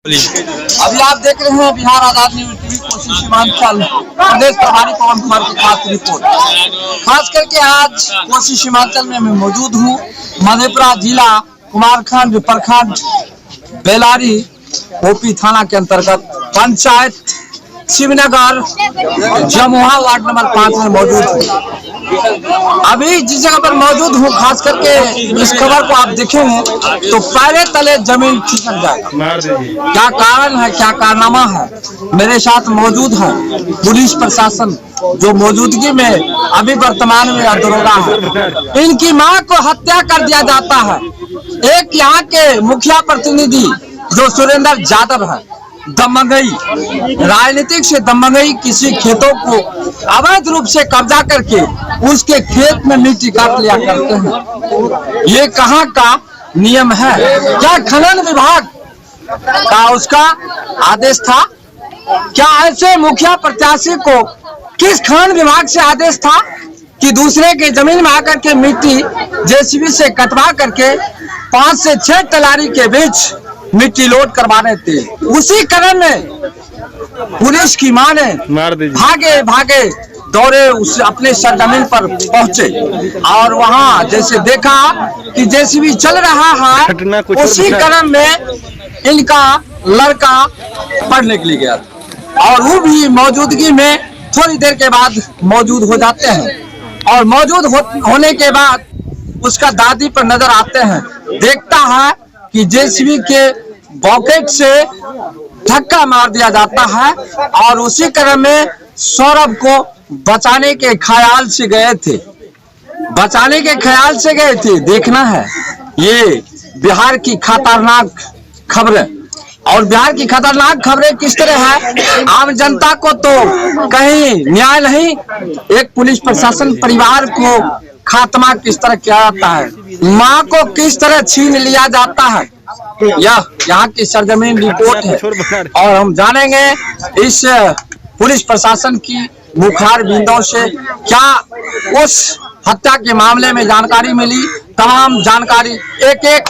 अभी आप देख रहे हैं बिहार आजाद न्यूज टीवी कोसी सीमांचल प्रदेश प्रभारी पवन कुमार की खास रिपोर्ट। खास करके आज कोसी सीमांचल में मैं मौजूद हूँ। मधेपुरा जिला कुमारखंड प्रखंड बेलारी ओपी थाना के अंतर्गत पंचायत शिवनगर जमुआ वार्ड नंबर 5 में मौजूद हूँ। अभी जिस जगह पर मौजूद हूँ, खास करके इस खबर को आप देखेंगे तो पैरे तले जमीन खिसक जाएगा। क्या कारण है, क्या कारनामा है, मेरे साथ मौजूद है पुलिस प्रशासन, जो मौजूदगी में अभी वर्तमान में दरोगा है। इनकी मां को हत्या कर दिया जाता है। एक यहाँ के मुखिया प्रतिनिधि जो सुरेंद्र यादव है, दमंगई, राजनीतिक से दमंगई, किसी खेतों को अवैध रूप से कब्जा करके उसके खेत में मिट्टी काट लिया करते हैं। ये कहाँ का नियम है? क्या खनन विभाग का उसका आदेश था? क्या ऐसे मुखिया प्रत्याशी को किस खनन विभाग से आदेश था कि दूसरे के जमीन में आकर के मिट्टी जेसीबी से कटवा करके 5 से 6 तलारी के बीच मिट्टी लोड करवाने थे? उसी क्रम में पुलिस की मां ने भागे भागे दौड़े उस अपने सरजमीन पर पहुंचे और वहां जैसे देखा कि जेसीबी चल रहा है, उसी क्रम में इनका लड़का पढ़ने के लिए गया और वो भी मौजूदगी में थोड़ी देर के बाद मौजूद हो जाते हैं और मौजूद होने के बाद उसका दादी पर नजर आते हैं। देखता है कि जेसीबी के बॉकेट से धक्का मार दिया जाता है और उसी क्रम में सौरभ को बचाने के ख्याल से गए थे। देखना है ये बिहार की खतरनाक खबरें, और बिहार की खतरनाक खबरें किस तरह है, आम जनता को तो कहीं न्याय नहीं, एक पुलिस प्रशासन परिवार को खात्मा किस तरह किया जाता है, माँ को किस तरह छीन लिया जाता है। यह यहाँ की सरजमीन रिपोर्ट है और हम जानेंगे इस पुलिस प्रशासन की मुखार बिंदों से क्या उस हत्या के मामले में जानकारी मिली। तमाम जानकारी एक एक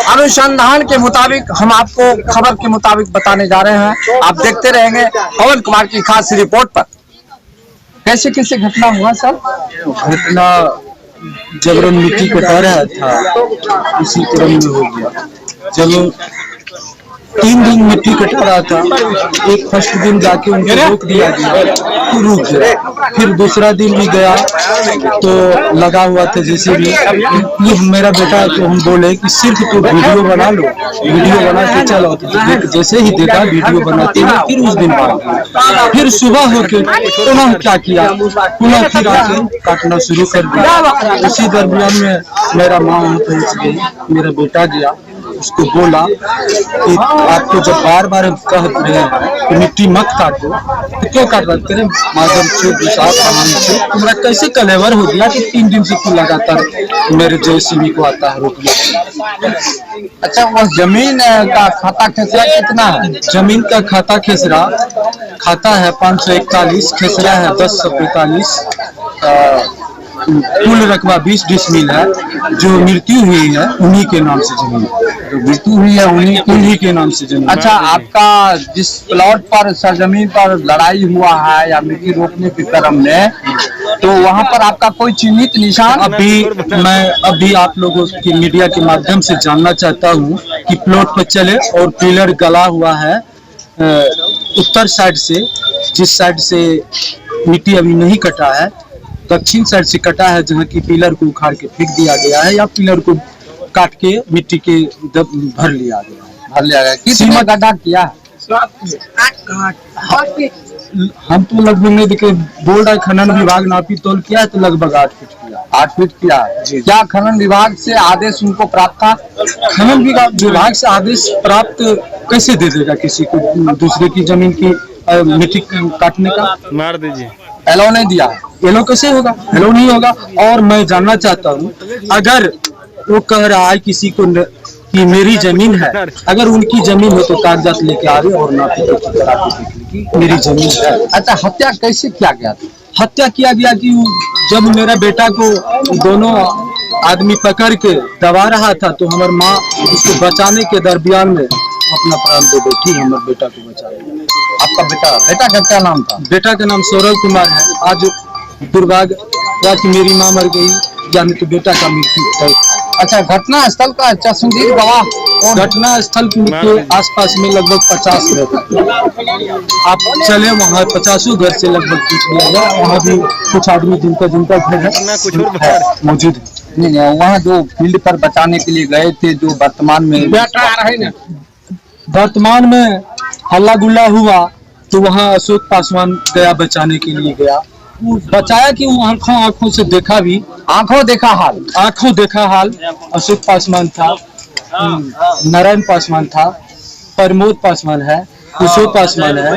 अनुसंधान के मुताबिक हम आपको खबर के मुताबिक बताने जा रहे हैं। आप देखते रहेंगे पवन कुमार की खास रिपोर्ट पर। कैसे कैसे घटना हुआ सर? घटना जबरन मिट्टी कटा रहा था, उसी क्रम में हो गया। जब 3 दिन मिट्टी कटा रहा था, एक फर्स्ट दिन जाके उनको रोक दिया गया तो रुक गया, फिर दूसरा दिन भी गया तो लगा हुआ था जैसे भी ये मेरा बेटा, तो हम बोले कि सिर्फ तो वीडियो बना लो, वीडियो बना के चलो। तो जैसे ही देखा वीडियो बनाते हुए फिर उस दिन भाग गया। फिर सुबह होके पुनः क्या किया, पुनः फिर आके काटना शुरू कर दिया। उसी दरमियान में मेरा माँ वहाँ पहुँच गई, मेरा बेटा गया, उसको बोला कि आपको जब बार बार कह रहे हैं कि मिट्टी मत काटो तो क्यों काट रहे हैं? माधव से तुम्हारा कैसे कलेवर हो गया कि 3 दिन से क्यों लगातार मेरे जेसीबी को आता है रोकने? अच्छा, वो जमीन का खाता खेसरा कितना है? जमीन का खाता खेसरा खाता है 541, खेसरा है 1045। कुल रकबा 20 डिसमिल है। जो मृत्यु हुई है उन्हीं के नाम से जमीन, जो मृत्यु हुई है उन्हीं के नाम से जमीन। अच्छा, आपका जिस प्लॉट पर सरजमीन पर लड़ाई हुआ है या मिट्टी रोकने के क्रम में, तो वहाँ पर आपका कोई चिन्हित निशान? अभी आप लोगों की मीडिया के माध्यम से जानना चाहता हूँ कि प्लॉट पर चले और पिलर गला हुआ है उत्तर साइड से, जिस साइड से मिट्टी अभी नहीं कटा है, दक्षिण साइड से कटा है, जहाँ की पिलर को उखाड़ के फेंक दिया गया है या पिलर को काट के मिट्टी के भर लिया गया। किसने गड्ढा किया? हम तो लगभग नहीं देखे, बोल रहा है खनन विभाग नापी तोल किया है तो लगभग 8 फीट किया। 8 फीट किया। क्या खनन विभाग से आदेश उनको प्राप्त था? खनन विभाग से आदेश प्राप्त कैसे दे देगा किसी को दूसरे की जमीन की मिट्टी काटने का? मार दीजिए। एलो नहीं दिया। एलो कैसे होगा? एलो नहीं होगा। और मैं जानना चाहता हूँ, अगर वो कह रहा है किसी को कि मेरी जमीन है, अगर उनकी जमीन हो तो कागजात लेके आ रहे और नापी की मेरी जमीन है। अच्छा, हत्या कैसे किया गया? हत्या किया गया कि जब मेरा बेटा को दोनों आदमी पकड़ के दबा रहा था तो हमारी माँ उसको बचाने के दरमियान में वो अपना प्राण दे बैठी हमारे बेटा को बचा लिया। आपका बेटा का क्या नाम था? बेटा का नाम सौरभ कुमार है। आज दुर्भाग्य हुआ कि मेरी माँ मर गई, यानी तो बेटा का मृत्यु तय था। अच्छा, घटना स्थल का चश्मदीद गवाह कौन? घटना स्थल के आसपास में लगभग 50 घर थे। आप चले वहाँ 50 घर से लगभग पूछ लिया जाए, वहाँ भी कुछ आदमी जिनका घर है मौजूद है। नहीं, वहाँ जो फील्ड पर बचाने के लिए गए थे, जो वर्तमान में हल्ला गुल्ला हुआ तो वहाँ अशोक पासवान गया, बचाने के लिए गया। वो बचाया कि वो आंखों से देखा भी, आंखों देखा हाल अशोक पासवान था, नारायण पासवान था, प्रमोद पासवान है, कुशोक पासवान है,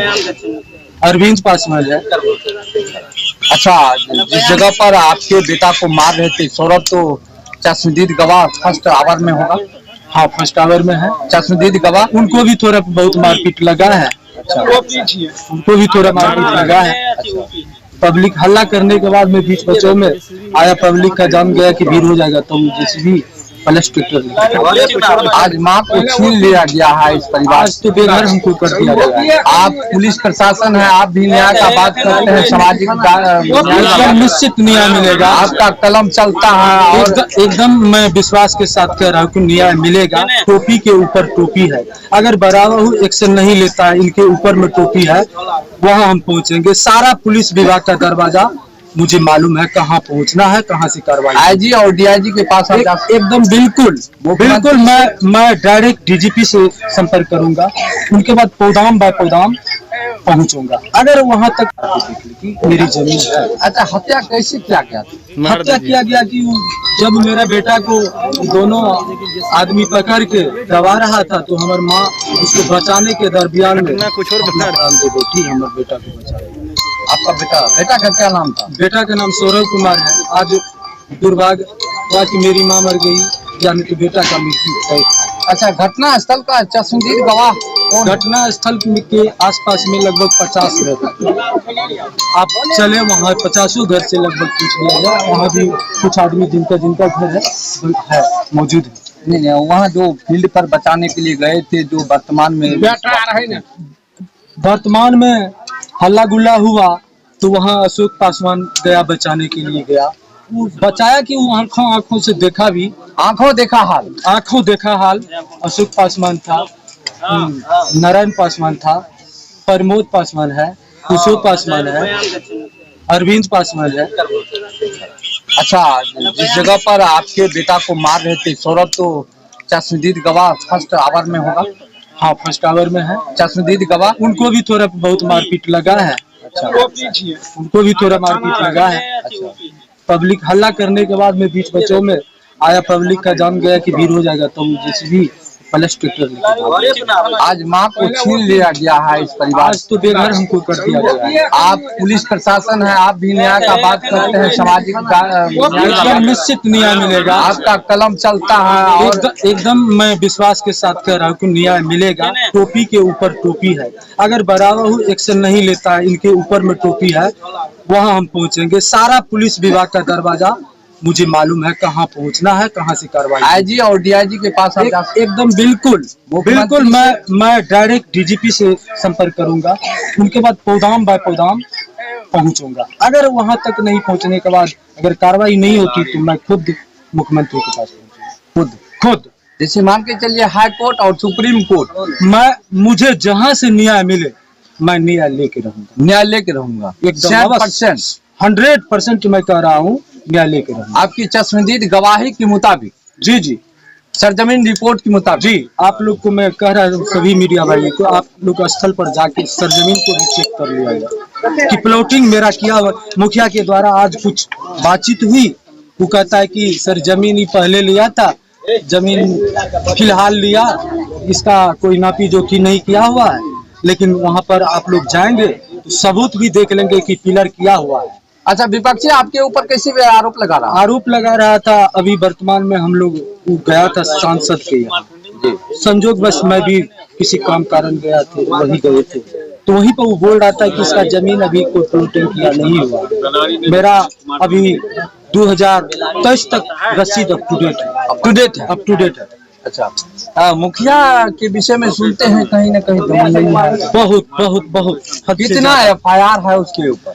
अरविंद पासवान है। अच्छा, जिस जगह पर आपके बेटा को मार रहे थे सौरभ, तो चश्मदीद गवाह फर्स्ट आवर में होगा? हाँ, फर्स्ट आवर में है चश्मदीद गवाह। उनको भी थोड़ा बहुत मारपीट लगा है। उनको भी थोड़ा मारपीट लगा है। पब्लिक हल्ला करने के बाद में बीच बच्चों में आया, पब्लिक का जान गया कि भीड़ हो जाएगा तो जैसे भी प्लस ट्रैक्टर आज माँ को छीन लिया गया है इस परिवार। आज तो बेघर हमको कर दिया गया है। आप पुलिस प्रशासन है, आप भी न्याय का बात करते हैं, सामाजिक एकदम निश्चित न्याय मिलेगा। आपका कलम चलता है और एकदम मैं विश्वास के साथ कह रहा हूँ कि न्याय मिलेगा। टोपी के ऊपर टोपी है, अगर बराबर एक्शन नहीं लेता है, इनके ऊपर में टोपी है, वहाँ हम पहुँचेंगे। सारा पुलिस विभाग का दरवाजा मुझे मालूम है कहाँ पहुँचना है, कहाँ से कार्रवाई। आईजी और डीआईजी के पास एकदम बिल्कुल मैं डायरेक्ट डीजीपी से संपर्क करूंगा, उनके बाद पौदाम बाय पौदाम पहुंचूंगा। अगर वहां तक मेरी जमीन है। अच्छा, हत्या कैसे किया गया? हत्या किया गया कि जब मेरा बेटा को दोनों आदमी पकड़ के दबा रहा था तो हमारी माँ उसको बचाने के दरमियान में अपना प्राण दे बैठी हमारे बेटा को बचा लिया। आपका बेटा का क्या नाम था? बेटा का नाम सौरभ कुमार है। आज दुर्भाग्य हुआ कि मेरी माँ मर गई, यानी तो बेटा का मृत्यु तय था। अच्छा, घटना स्थल का चश्मदीद गवाह कौन? घटना स्थल के आसपास में लगभग 50 घर थे। आप चले वहाँ 50 घर से लगभग पूछ लिया जाए, वहाँ भी कुछ आदमी जिनका घर है मौजूद है। नहीं, वहाँ जो फील्ड पर बचाने के लिए गए थे, जो वर्तमान में हल्ला गुल्ला हुआ तो वहाँ अशोक पासवान गया, बचाने के लिए गया। वो बचाया कि वो आंखों से देखा भी, आंखों देखा हाल अशोक पासवान था, नारायण पासवान था, प्रमोद पासवान है, कुशोक पासवान है, अरविंद पासवान है। अच्छा, जिस जगह पर आपके बेटा को मार रहे थे सौरभ, तो चश्मदीद गवाह फर्स्ट आवर में होगा? हाँ, फर्स्ट आवर में है चश्मदीद गवाह। उनको भी थोड़ा बहुत मारपीट लगा है। उनको भी थोड़ा मारपीट लगा है। पब्लिक हल्ला करने के बाद में बीच बच्चों में आया, पब्लिक का जान गया कि भीड़ हो जाएगा तो जैसे भी प्लस ट्रैक्टर आज माँ को छीन लिया गया है इस परिवार। आज तो बेघर हमको कर दिया गया है। आप पुलिस प्रशासन है, आप भी न्याय का बात करते हैं, सामाजिक एकदम निश्चित न्याय मिलेगा। आपका कलम चलता है और एकदम मैं विश्वास के साथ कह रहा हूँ कि न्याय मिलेगा। टोपी के ऊपर टोपी है, अगर बराबर एक्शन नहीं लेता है, इनके ऊपर में टोपी है, वहाँ हम पहुँचेंगे। सारा पुलिस विभाग का दरवाजा मुझे मालूम है कहाँ पहुँचना है, कहाँ से कार्रवाई। आईजी और डीआईजी के पास एकदम बिल्कुल मैं डायरेक्ट डीजीपी से संपर्क करूंगा, उनके बाद पौदाम बाय पौदाम पहुंचूंगा। अगर वहां तक नहीं पहुंचने के बाद अगर कार्रवाई नहीं होती तो मैं खुद मुख्यमंत्री के पास पहुंचूंगा। खुद जैसे मान के चलिए हाई कोर्ट और सुप्रीम कोर्ट, मुझे जहां से न्याय मिले मैं न्याय लेके रहूंगा। एकदम 100% मैं कह रहा हूँ न्याय लेके रहूंगा। आपकी चश्मदीद गवाही के मुताबिक? जी, सरजमीन रिपोर्ट के मुताबिक? जी, आप लोग को मैं कह रहा हूँ, सभी मीडिया भाइयों को, आप लोग स्थल पर जाके सरजमीन को भी चेक कर लिया जाए कि प्लॉटिंग मेरा किया हुआ। मुखिया के द्वारा आज कुछ बातचीत हुई, वो कहता है कि सर जमीन ही पहले लिया था, जमीन फिलहाल लिया, इसका कोई नापी जोखी नहीं किया हुआ है। लेकिन वहाँ पर आप लोग जाएंगे तो सबूत भी देख लेंगे कि पिलर किया हुआ है। अच्छा, विपक्षी आपके ऊपर कैसे आरोप लगा रहा था। अभी वर्तमान में हम लोग गया था सांसद के यहाँ, संजोग बस मैं भी किसी काम कारण गया थे, वही गए थे, तो वहीं पर वो बोल रहा था कि इसका जमीन अभी कोई प्लॉटिंग किया नहीं हुआ। मेरा अभी 2023 तक रसीद अप टू डेट है। अच्छा, मुखिया के विषय में सुनते हैं कहीं ना कहीं दमनई है। बहुत बहुत बहुत कितना FIR है उसके ऊपर?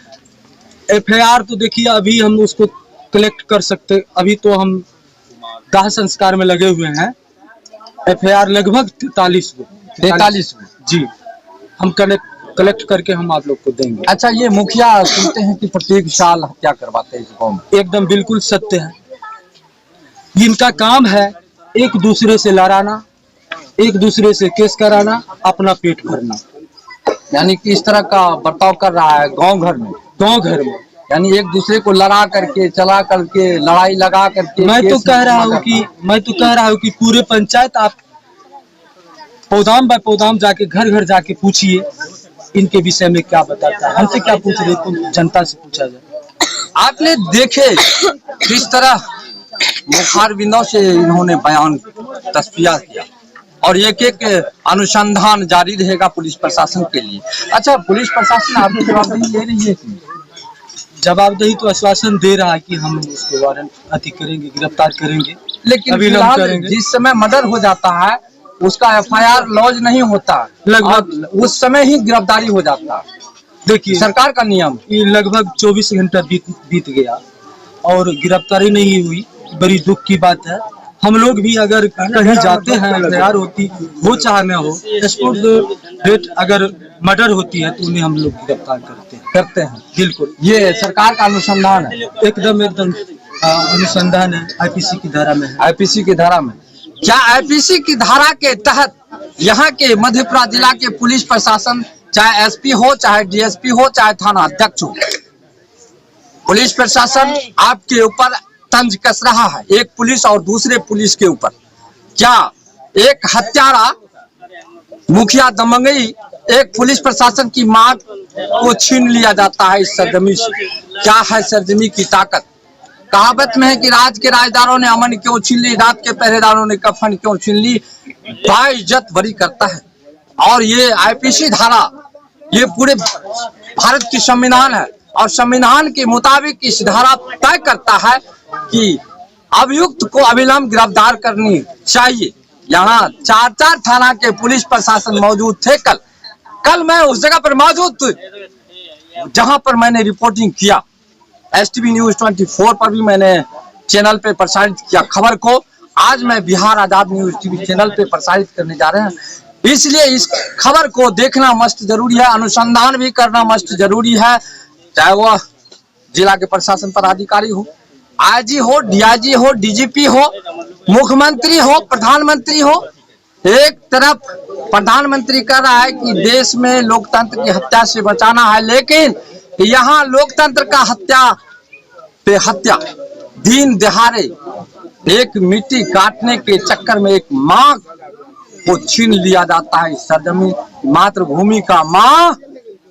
FIR तो देखिए अभी हम उसको कलेक्ट कर सकते, अभी तो हम दाह संस्कार में लगे हुए हैं। FIR लगभग 43 जी हम कलेक्ट करके हम आप लोग को देंगे। अच्छा, ये मुखिया सुनते हैं कि प्रत्येक साल हत्या करवाते हैं इस गाँव में। एकदम बिल्कुल सत्य है। इनका काम है एक दूसरे से लड़ाना, एक दूसरे से केस कराना, अपना पेट भरना। यानी कि इस तरह का बर्ताव कर रहा है गांव घर में। यानी एक दूसरे को लड़ा करके, चला करके, लड़ाई लगा करके। मैं तो कह रहा हूँ कि पूरे पंचायत आप पौधाम बाय पौधाम जाके घर घर जाके पूछिए इनके विषय में क्या बताता है। हमसे क्या पूछ रहे, तो जनता से पूछा जाए। आपने देखे किस तरह मुखार बिंदों से इन्होंने बयान तस्फिया किया और एक एक अनुसंधान जारी रहेगा पुलिस प्रशासन के लिए। अच्छा, पुलिस प्रशासन आपकी जवाबदेही ले रही है कि? जवाबदेही तो आश्वासन दे रहा है कि हम उसको वारंट अति करेंगे, गिरफ्तार करेंगे। लेकिन अभी जिस समय मर्डर हो जाता है उसका FIR लॉन्च नहीं होता, लगभग उस समय ही गिरफ्तारी हो जाता है। देखिए सरकार का नियम, ये लगभग 24 घंटा बीत गया और गिरफ्तारी नहीं हुई, बड़ी दुख की बात है। हम लोग भी अगर कहीं जाते हैं, FIR होती हो चाहे न हो, स्पॉट डेट अगर मर्डर होती है तो उन्हें हम लोग गिरफ्तार करते हैं। बिल्कुल, ये सरकार का अनुसंधान है। एकदम अनुसंधान है, IPC की धारा में है। IPC की धारा में क्या? IPC की धारा के तहत यहाँ के मधेपुरा जिला के पुलिस प्रशासन, चाहे SP हो, चाहे DSP हो, चाहे थाना अध्यक्ष हो, पुलिस प्रशासन आपके ऊपर तंज कस रहा है, एक पुलिस और दूसरे पुलिस के ऊपर। क्या एक हत्यारा मुखिया दमंगई एक पुलिस प्रशासन की मां को छीन लिया जाता है इस सरजमी से? क्या है सरजमी की ताकत? कहावत में है कि राज के राजदारों ने अमन क्यों छीन ली, रात के पहरेदारों ने कफन क्यों छीन ली। बाइज्जत बरी करता है। और ये IPC धारा ये पूरे भारत की संविधान है और संविधान के मुताबिक इस धारा तय करता है कि अभियुक्त को अविलंब गिरफ्तार करनी चाहिए। यहाँ 4 थाना के पुलिस प्रशासन मौजूद थे। कल मैं उस जगह पर मौजूद जहां पर मैंने रिपोर्टिंग किया। STV न्यूज 24 पर भी मैंने चैनल पे प्रसारित किया खबर को। आज मैं बिहार आजाद न्यूज TV चैनल पे प्रसारित करने जा रहे हैं। इसलिए इस खबर को देखना मस्त जरूरी है, अनुसंधान भी करना मस्त जरूरी है। चाहे वह जिला के प्रशासन पदाधिकारी हो, IG हो, DIG हो, DGP हो, मुख्यमंत्री हो, प्रधानमंत्री हो। एक तरफ प्रधानमंत्री कह रहा है कि देश में लोकतंत्र की हत्या से बचाना है, लेकिन यहाँ लोकतंत्र का हत्या पे हत्या, दिन दहाड़े एक मिट्टी काटने के चक्कर में एक माँ को छीन लिया जाता है। सरजमी मातृभूमि का माँ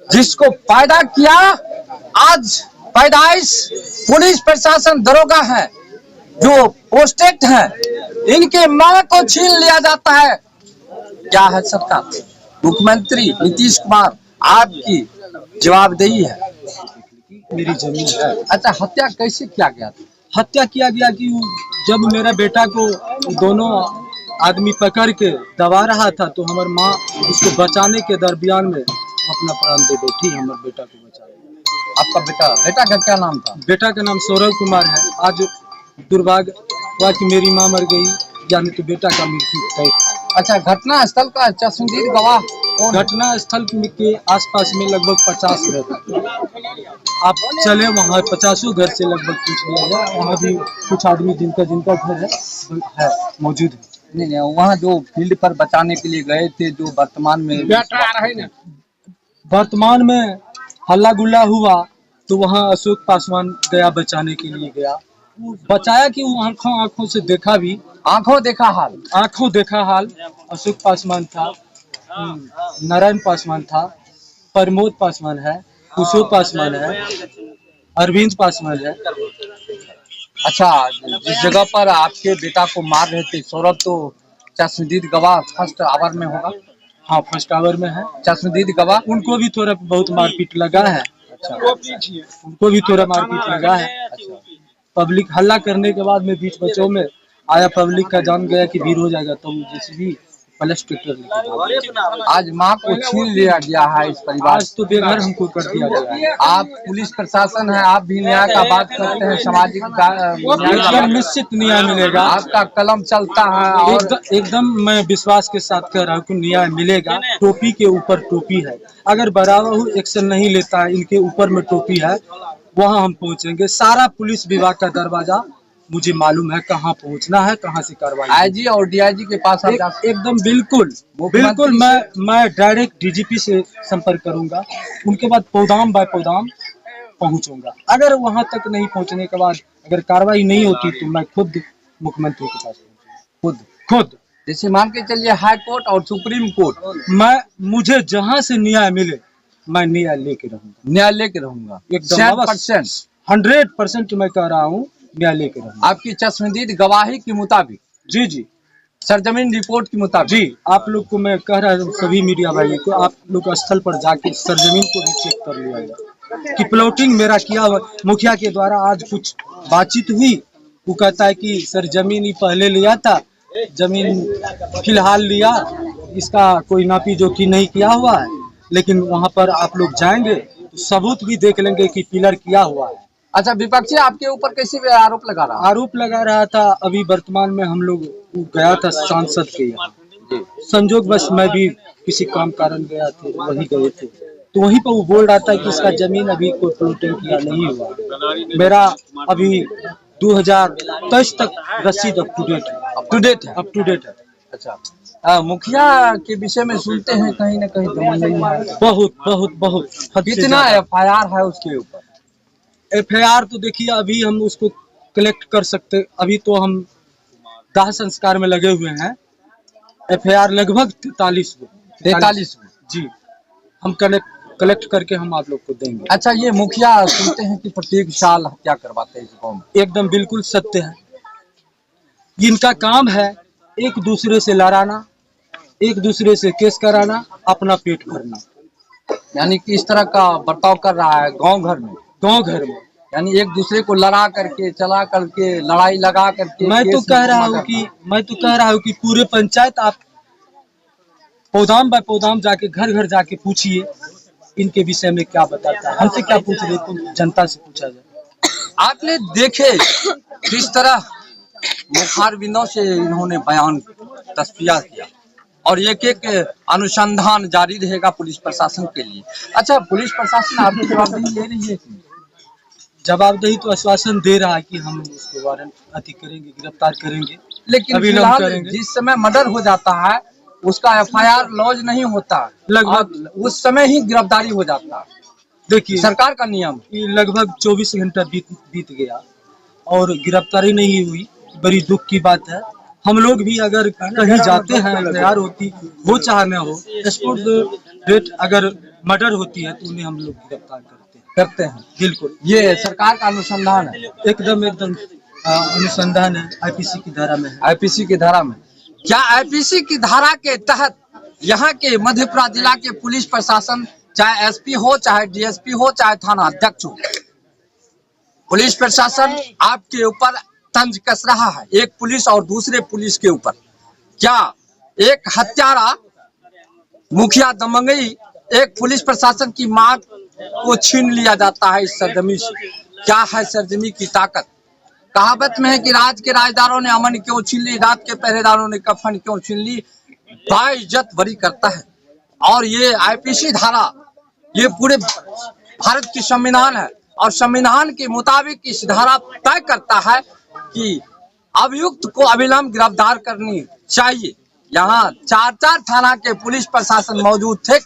जिसको पैदा किया, आज पैदाइश पुलिस प्रशासन दरोगा है जो पोस्टेड है, इनके माँ को छीन लिया जाता है। क्या है सरकार? मुख्यमंत्री नीतीश कुमार, आपकी जवाबदेही है। मेरी जमीन है। अच्छा, हत्या कैसे किया गया था? हत्या किया गया कि जब मेरा बेटा को दोनों आदमी पकड़ के दबा रहा था तो हमारी माँ उसको बचाने के दरमियान में अपना प्राण दे बैठी, हमारे बेटा को बचा लिया। आपका बेटा का क्या नाम था? बेटा का नाम सौरव कुमार है। आज दुर्भाग्य हुआ कि मेरी माँ मर गई, यानी तो बेटा का मृत्यु तय था। अच्छा, घटना स्थल का चश्मदीद गवाह घटना स्थल के आसपास में लगभग 50 घर, आप चले वहाँ 50 घर से लगभग पूछ लिया जाए। वहाँ भी कुछ आदमी जिनका घर है मौजूद है। नहीं, वहाँ जो फील्ड पर बचाने के लिए गए थे, जो वर्तमान में हल्ला गुल्ला हुआ तो वहाँ अशोक पासवान गया, बचाने के लिए गया, बचाया कि वो आंखों से देखा भी, आंखों देखा हाल। अशोक पासवान था, नारायण पासवान था, प्रमोद पासवान है, कुशोक पासवान है, अरविंद पासवान है। अच्छा, जिस जगह पर आपके बेटा को मार रहे थे सौरभ, तो चश्मदीद गवाह फर्स्ट आवर में होगा? हाँ, फर्स्ट आवर में है चश्मदीद गवाह। उनको भी थोड़ा बहुत मारपीट लगा है। अच्छा, उनको भी थोड़ा मारपीट लगा है। अच्छा, पब्लिक हल्ला करने के बाद में बीच बच्चों में आया पब्लिक का जान गया कि भीड़ हो जाएगा तो जेसीबी प्लस ट्रैक्टर लेके भागे। आज माँ को छीन लिया गया है इस परिवार आज तो बेघर हमको कर दिया गया है। आप पुलिस प्रशासन है, आप भी न्याय का बात करते हैं, सामाजिक न्याय का एकदम बात- निश्चित न्याय मिलेगा। आपका कलम चलता है और एकदम मैं विश्वास के साथ कह रहा हूँ कि न्याय मिलेगा। टोपी के ऊपर टोपी है, अगर बराबर एक्शन नहीं लेता है, इनके ऊपर में टोपी है, वहाँ हम पहुँचेंगे। सारा पुलिस विभाग का दरवाजा मुझे मालूम है कहाँ पहुँचना है, कहाँ से कार्रवाई। आईजी और डीआईजी के पास आप जा सकते हैं। एकदम बिल्कुल मैं डायरेक्ट डीजीपी से संपर्क करूंगा, उनके बाद पौदाम बाय पौदाम पहुंचूंगा। अगर वहां तक नहीं पहुंचने के बाद अगर कार्रवाई नहीं होती तो मैं खुद मुख्यमंत्री के पास पहुंचूंगा। खुद जैसे मान के चलिए हाई कोर्ट और सुप्रीम कोर्ट, मुझे जहां से न्याय मिले मैं न्याय लेके रहूंगा। न्याय लेके रहूंगा एकदम 100%। 100% मैं कह रहा हूँ न्याय लेके रहूंगा। आपकी चश्मदीद गवाही के मुताबिक, जी सरजमीन रिपोर्ट के मुताबिक। जी, आप लोग को मैं कह रहा हूँ, सभी मीडिया भाइयों को, आप लोग स्थल पर जाके सरजमीन को भी चेक कर लिया जाए कि प्लॉटिंग मेरा किया हुआ। मुखिया के द्वारा आज कुछ बातचीत हुई, वो कहता है कि सर जमीन ही पहले लिया था, जमीन फिलहाल लिया, इसका कोई नापी जोखी नहीं किया हुआ है। लेकिन वहाँ पर आप लोग जाएंगे तो सबूत भी देख लेंगे कि पिलर किया हुआ है। अच्छा, विपक्षी आपके ऊपर कैसे आरोप लगा रहा है? आरोप लगा रहा था। अभी वर्तमान में हम लोग गया था सांसद के यहाँ, संजोग बस मैं भी किसी काम कारण गया थे, वही गए थे, तो वहीं पर वो बोल रहा था कि इसका जमीन अभी कोई प्लॉटिंग किया नहीं हुआ। मेरा अभी 2023 तक रसीद अप टू डेट है। अच्छा, मुखिया के विषय में सुनते हैं कहीं ना कहीं दमनई है। बहुत कितना एफआईआर है उसके ऊपर? एफआईआर तो देखिए अभी हम उसको कलेक्ट कर सकते, अभी तो हम दाह संस्कार में लगे हुए हैं। एफआईआर लगभग 43 जी, हम कलेक्ट करके हम आप लोग को देंगे। अच्छा, ये मुखिया सुनते हैं कि प्रत्येक साल हत्या करवाते हैं इस गाँव में। एकदम बिल्कुल सत्य है। इनका काम है एक दूसरे से लड़ाना, एक दूसरे से केस कराना, अपना पेट भरना। यानी कि इस तरह का बर्ताव कर रहा है गांव घर में। यानी एक दूसरे को लड़ा करके, चला करके, लड़ाई लगा करके। मैं तो कह रहा हूँ कि पूरे पंचायत आप पौदाम बाय पौदाम जाके घर घर जाके पूछिए इनके विषय में क्या बताता है। हमसे क्या पूछ रहे तो जनता से पूछा जाए। आपने देखे किस तरह मुखारबिंदों से इन्होंने बयान तस्फिया किया और एक एक अनुसंधान जारी रहेगा पुलिस प्रशासन के लिए। अच्छा, पुलिस प्रशासन आपकी जवाबदेही ले रही है? जवाबदेही तो आश्वासन दे रहा है कि हम उसको वारंट अति करेंगे, गिरफ्तार करेंगे। लेकिन फिलहाल जिस समय मर्डर हो जाता है उसका एफआईआर लॉन्च नहीं होता, लगभग उस समय ही गिरफ्तारी हो जाता है। देखिए सरकार का नियम लगभग 24 घंटा बीत गया और गिरफ्तारी नहीं हुई, बड़ी दुख की बात है। हम लोग भी अगर कहीं जाते हैं, एफआईआर होती हो चाहे न हो, स्पॉट डेट अगर मर्डर होती है तो उन्हें हम लोग गिरफ्तार करते हैं। बिल्कुल, ये सरकार का अनुसंधान है। एकदम अनुसंधान है, आईपीसी की धारा में है। आईपीसी की धारा में क्या? आईपीसी की धारा के तहत यहाँ के मधेपुरा जिला के पुलिस प्रशासन, चाहे एसपी हो, चाहे डीएसपी हो, चाहे थाना अध्यक्ष हो, पुलिस प्रशासन आपके ऊपर तंज कस रहा है, एक पुलिस और दूसरे पुलिस के ऊपर। क्या एक हत्यारा मुखिया दमंगई एक पुलिस प्रशासन की मांग को छीन लिया जाता है इस सरजमी से? क्या है सरजमी की ताकत? कहावत में है कि राज के राजदारों ने अमन क्यों छीन ली, रात के पहरेदारों ने कफन क्यों छीन ली। बाइज्जत बरी करता है। और ये आईपीसी धारा ये पूरे भारत की संविधान है और संविधान के मुताबिक इस धारा तय करता है कि अभियुक्त को अविलंब गिरफ्तार करनी चाहिए। यहाँ 4 थाना के पुलिस प्रशासन मौजूद थे।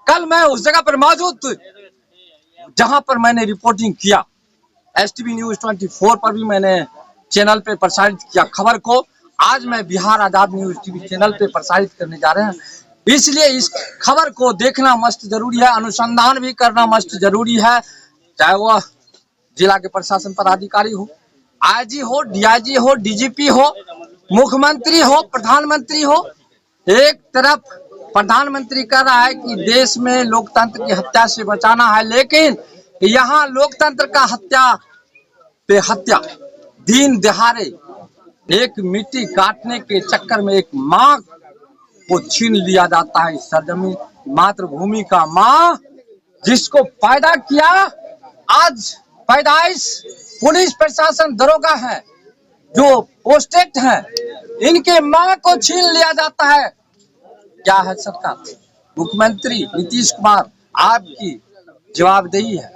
कल मैं उस जगह पर मौजूद थी जहां पर मैंने रिपोर्टिंग किया। एसटीवी न्यूज 24 पर भी मैंने चैनल पे प्रसारित किया खबर को। आज मैं बिहार आजाद न्यूज टीवी चैनल पे प्रसारित करने जा रहे हैं, इसलिए इस खबर को देखना मस्त जरूरी है, अनुसंधान भी करना मस्त जरूरी है। चाहे वह जिला के प्रशासन पदाधिकारी हो, आईजी हो, डीआईजी हो, डीजीपी हो, मुख्यमंत्री हो, प्रधानमंत्री हो। एक तरफ प्रधानमंत्री कह रहा है कि देश में लोकतंत्र की हत्या से बचाना है, लेकिन यहाँ लोकतंत्र का हत्या पे हत्या दिन दहाड़े एक मिट्टी काटने के चक्कर में एक माँ को छीन लिया जाता है। इस सरजमी मातृभूमि का माँ जिसको पैदा किया, आज पैदाइश पुलिस प्रशासन दरोगा है जो पोस्टेड है, इनके माँ को छीन लिया जाता है। क्या है सरकार? मुख्यमंत्री नीतीश कुमार, आपकी जवाबदेही है।